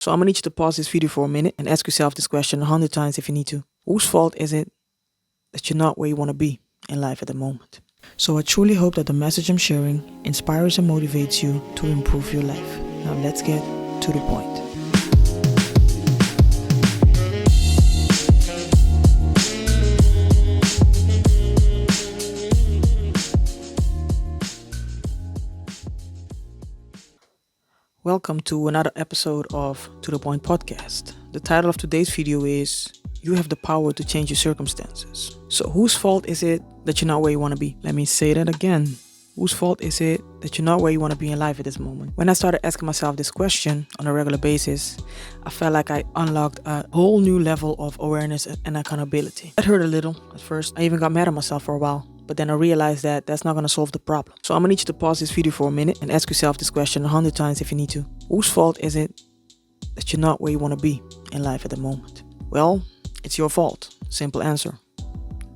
So I'm gonna need you to pause this video for a minute and ask yourself this question 100 times if you need to. Whose fault is it that you're not where you want to be in life at the moment? So I truly hope that the message I'm sharing inspires and motivates you to improve your life. Now let's get to the point. Welcome to another episode of ToDaPointPodcast. The title of today's video is You Have the Power to Change Your Circumstances. So whose fault is it that you're not where you want to be? Let me say that again. Whose fault is it that you're not where you want to be in life at this moment? When I started asking myself this question on a regular basis, I felt like I unlocked a whole new level of awareness and accountability. It hurt a little at first. I even got mad at myself for a while. But then I realized that that's not going to solve the problem. So I'm going to need you to pause this video for a minute and ask yourself this question 100 times if you need to. Whose fault is it that you're not where you want to be in life at the moment? Well, it's your fault. Simple answer.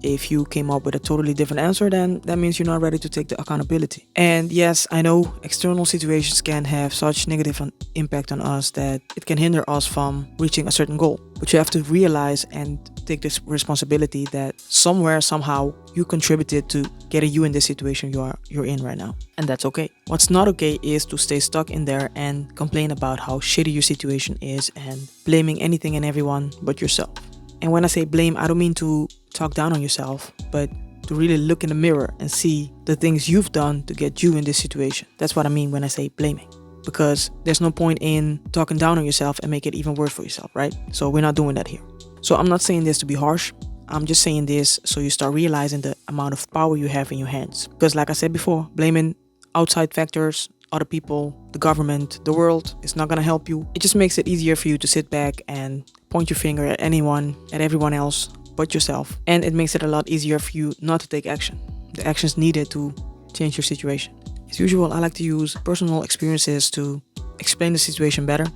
If you came up with a totally different answer, then that means you're not ready to take the accountability. And yes, I know external situations can have such negative impact on us that it can hinder us from reaching a certain goal. But you have to realize and take this responsibility that somewhere, somehow, you contributed to getting you in this situation you're in right now. And that's okay. What's not okay is to stay stuck in there and complain about how shitty your situation is and blaming anything and everyone but yourself. And when I say blame, I don't mean to talk down on yourself, but to really look in the mirror and see the things you've done to get you in this situation. That's what I mean when I say blaming. Because there's no point in talking down on yourself and make it even worse for yourself, right? So we're not doing that here. So I'm not saying this to be harsh. I'm just saying this so you start realizing the amount of power you have in your hands. Because like I said before, blaming outside factors, other people, the government, the world is not going to help you. It just makes it easier for you to sit back and point your finger at anyone, at everyone else but yourself. And it makes it a lot easier for you not to take action. The actions needed to change your situation. As usual, I like to use personal experiences to explain the situation better.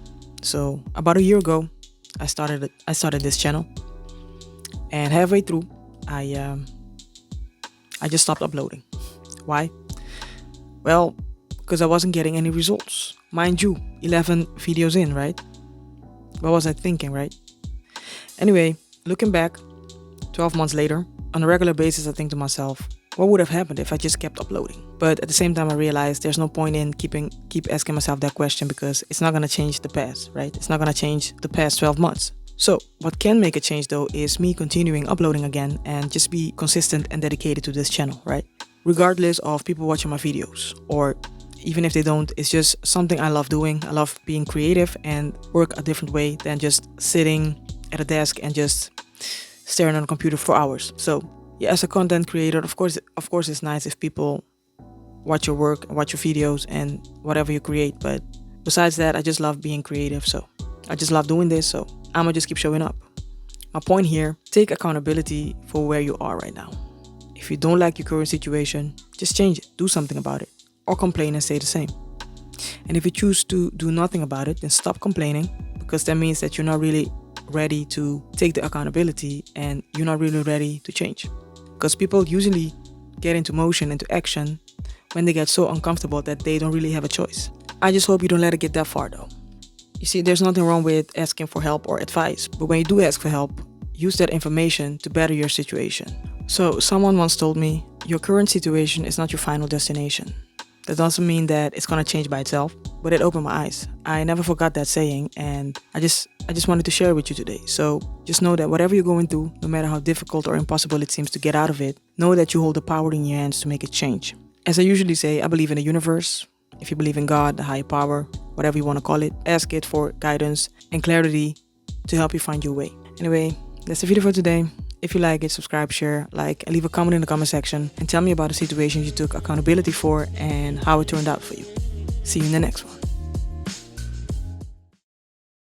So about a year ago, I started this channel. And halfway through, I just stopped uploading. Why? Well, because I wasn't getting any results. Mind you, 11 videos in, right? What was I thinking, right? Anyway, looking back, 12 months later, on a regular basis, I think to myself, what would have happened if I just kept uploading? But at the same time, I realized there's no point in keep asking myself that question because it's not going to change the past, right? It's not going to change the past 12 months. So what can make a change though is me continuing uploading again and just be consistent and dedicated to this channel, right? Regardless of people watching my videos, or even if they don't, it's just something I love doing. I love being creative and work a different way than just sitting at a desk and just staring on a computer for hours. So yeah, as a content creator, of course it's nice if people watch your work, watch your videos and whatever you create. But besides that, I just love being creative. So I just love doing this. So I'm gonna just keep showing up. My point here, take accountability for where you are right now. If you don't like your current situation, just change it, do something about it, or complain and stay the same. And if you choose to do nothing about it, then stop complaining, because that means that you're not really ready to take the accountability and you're not really ready to change. Because people usually get into motion, into action, when they get so uncomfortable that they don't really have a choice. I just hope you don't let it get that far though. You see, there's nothing wrong with asking for help or advice, but when you do ask for help, use that information to better your situation. So someone once told me, your current situation is not your final destination. That doesn't mean that it's gonna change by itself, but it opened my eyes. I never forgot that saying, and I just wanted to share it with you today. So just know that whatever you're going through, no matter how difficult or impossible it seems to get out of it, know that you hold the power in your hands to make it change. As I usually say, I believe in the universe. If you believe in God, the higher power, whatever you want to call it, ask it for guidance and clarity to help you find your way. Anyway, that's the video for today. If you like it, subscribe, share, like, and leave a comment in the comment section and tell me about the situations you took accountability for and how it turned out for you. See you in the next one.